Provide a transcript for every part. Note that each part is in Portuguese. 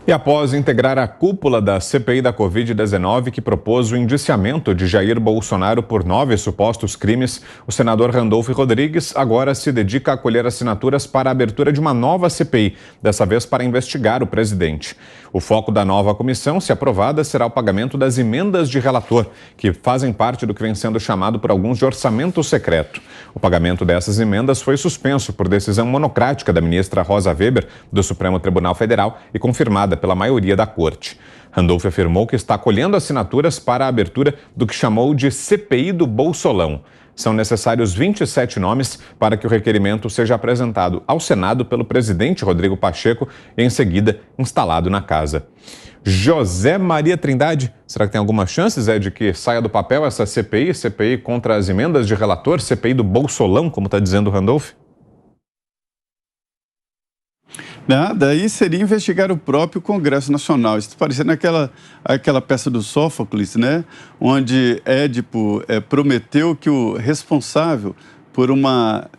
E após integrar a cúpula da CPI da Covid-19, que propôs o indiciamento de Jair Bolsonaro por 9 supostos crimes, o senador Randolfo Rodrigues agora se dedica a colher assinaturas para a abertura de uma nova CPI, dessa vez para investigar o presidente. O foco da nova comissão, se aprovada, será o pagamento das emendas de relator, que fazem parte do que vem sendo chamado por alguns de orçamento secreto. O pagamento dessas emendas foi suspenso por decisão monocrática da ministra Rosa Weber, do Supremo Tribunal Federal, e confirmada pela maioria da corte. Randolfo afirmou que está colhendo assinaturas para a abertura do que chamou de CPI do Bolsolão. São necessários 27 nomes para que o requerimento seja apresentado ao Senado pelo presidente Rodrigo Pacheco e, em seguida, instalado na casa. José Maria Trindade, será que tem alguma chance, Zé, de que saia do papel essa CPI contra as emendas de relator, CPI do Bolsolão, como está dizendo o Randolfo? Daí seria investigar o próprio Congresso Nacional. Isso parecendo aquela peça do Sófocles, né? Onde Édipo prometeu que o responsável por uma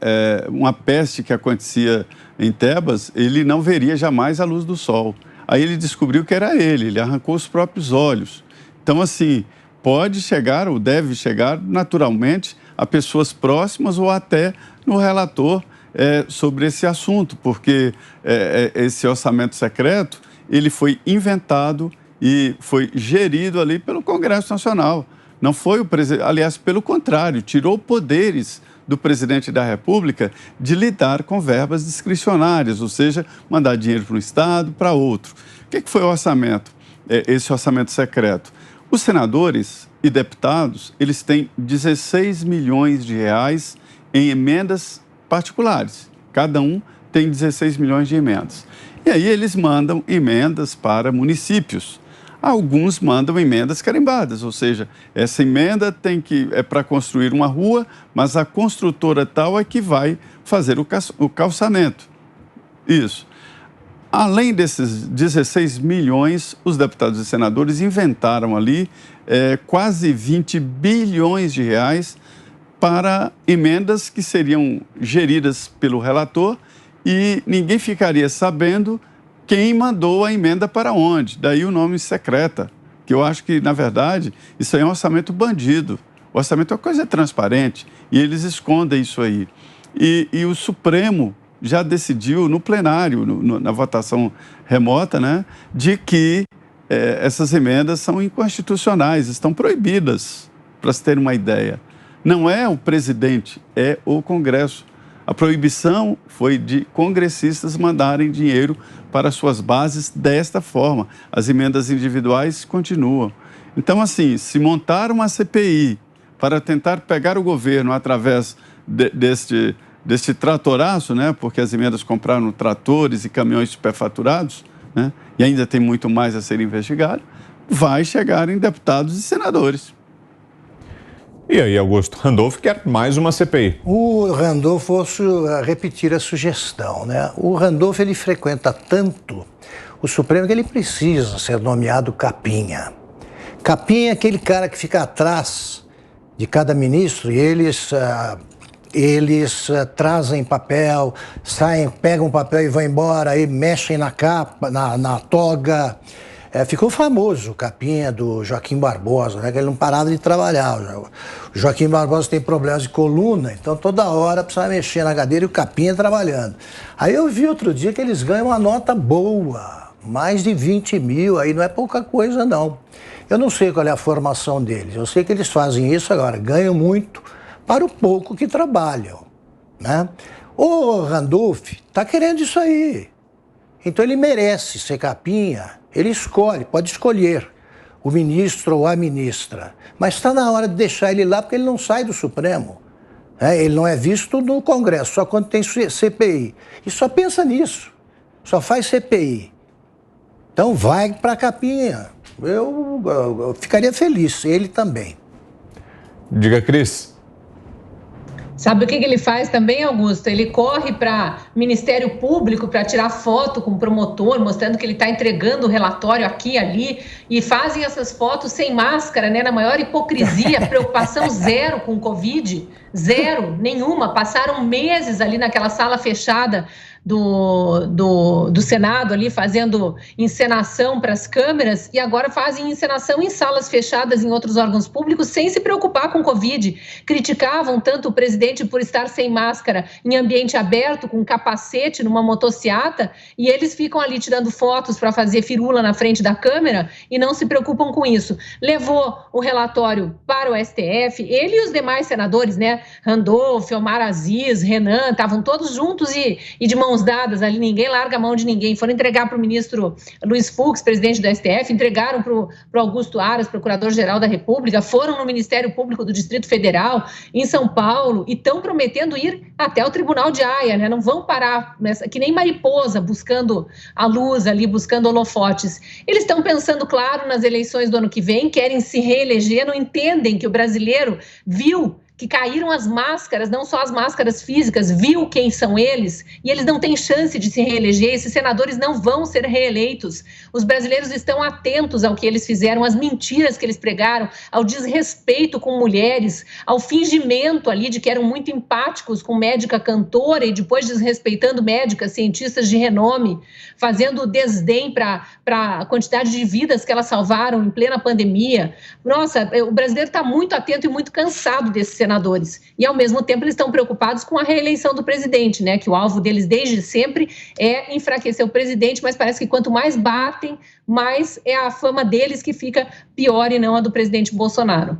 peste que acontecia em Tebas, ele não veria jamais a luz do sol. Aí ele descobriu que era ele arrancou os próprios olhos. Então, assim, pode chegar ou deve chegar naturalmente a pessoas próximas ou até no relator sobre esse assunto, porque esse orçamento secreto, ele foi inventado e foi gerido ali pelo Congresso Nacional. Não foi o presidente, aliás, pelo contrário, tirou poderes do presidente da República de lidar com verbas discricionárias, ou seja, mandar dinheiro para um estado, para outro. O que foi o orçamento? Esse orçamento secreto. Os senadores e deputados, eles têm 16 milhões de reais em emendas particulares. Cada um tem 16 milhões de emendas. E aí eles mandam emendas para municípios. Alguns mandam emendas carimbadas, ou seja, essa emenda é para construir uma rua, mas a construtora tal é que vai fazer o calçamento. Isso. Além desses 16 milhões, os deputados e senadores inventaram ali quase 20 bilhões de reais para emendas que seriam geridas pelo relator e ninguém ficaria sabendo quem mandou a emenda para onde. Daí o nome secreta, que eu acho que, na verdade, isso aí é um orçamento bandido. O orçamento é uma coisa transparente e eles escondem isso aí. E o Supremo já decidiu no plenário, na votação remota, né, de que essas emendas são inconstitucionais, estão proibidas, para se ter uma ideia. Não é o presidente, é o Congresso. A proibição foi de congressistas mandarem dinheiro para suas bases desta forma. As emendas individuais continuam. Então, assim, se montar uma CPI para tentar pegar o governo através deste tratoraço, né, porque as emendas compraram tratores e caminhões superfaturados, né, e ainda tem muito mais a ser investigado, vai chegar em deputados e senadores. E aí, Augusto, Randolfo quer mais uma CPI. O Randolfo, posso repetir a sugestão, né? O Randolfo, ele frequenta tanto o Supremo que ele precisa ser nomeado capinha. Capinha é aquele cara que fica atrás de cada ministro e eles trazem papel, saem, pegam o papel e vão embora, aí mexem na capa, na toga. Ficou famoso o capinha do Joaquim Barbosa, né? Que ele não parava de trabalhar. O Joaquim Barbosa tem problemas de coluna, então toda hora precisa mexer na cadeira e o capinha trabalhando. Aí eu vi outro dia que eles ganham uma nota boa, mais de 20 mil, aí não é pouca coisa não. Eu não sei qual é a formação deles, eu sei que eles fazem isso agora, ganham muito para o pouco que trabalham, né? O Randolph está querendo isso aí, então ele merece ser capinha. Ele escolhe, pode escolher o ministro ou a ministra, mas está na hora de deixar ele lá porque ele não sai do Supremo. Ele não é visto no Congresso, só quando tem CPI. E só pensa nisso, só faz CPI. Então vai para a capinha. Eu ficaria feliz, ele também. Diga, Cris. Sabe o que ele faz também, Augusto? Ele corre para Ministério Público para tirar foto com o promotor, mostrando que ele está entregando o relatório aqui e ali, e fazem essas fotos sem máscara, né? Na maior hipocrisia, preocupação zero com o Covid, zero, nenhuma. Passaram meses ali naquela sala fechada do Senado ali fazendo encenação para as câmeras e agora fazem encenação em salas fechadas em outros órgãos públicos sem se preocupar com Covid. Criticavam tanto o presidente por estar sem máscara em ambiente aberto, com capacete numa motociata, e eles ficam ali tirando fotos para fazer firula na frente da câmera e não se preocupam com isso. Levou o relatório para o STF, ele e os demais senadores, né? Randolph, Omar Aziz, Renan, estavam todos juntos e de mãos dadas ali, ninguém larga a mão de ninguém. Foram entregar para o ministro Luiz Fux, presidente do STF, entregaram para o Augusto Aras, procurador-geral da República, foram no Ministério Público do Distrito Federal, em São Paulo, e estão prometendo ir até o Tribunal de Haia, né? Não vão parar, que nem mariposa, buscando a luz ali, buscando holofotes. Eles estão pensando, claro, nas eleições do ano que vem, querem se reeleger, não entendem que o brasileiro viu que caíram as máscaras, não só as máscaras físicas, viu quem são eles, e eles não têm chance de se reeleger, esses senadores não vão ser reeleitos. Os brasileiros estão atentos ao que eles fizeram, às mentiras que eles pregaram, ao desrespeito com mulheres, ao fingimento ali de que eram muito empáticos com médica cantora e depois desrespeitando médicas, cientistas de renome, fazendo desdém para a quantidade de vidas que elas salvaram em plena pandemia. Nossa, o brasileiro está muito atento e muito cansado desses senadores. E, ao mesmo tempo, eles estão preocupados com a reeleição do presidente, né? Que o alvo deles, desde sempre, é enfraquecer o presidente, mas parece que quanto mais batem, mais é a fama deles que fica pior e não a do presidente Bolsonaro.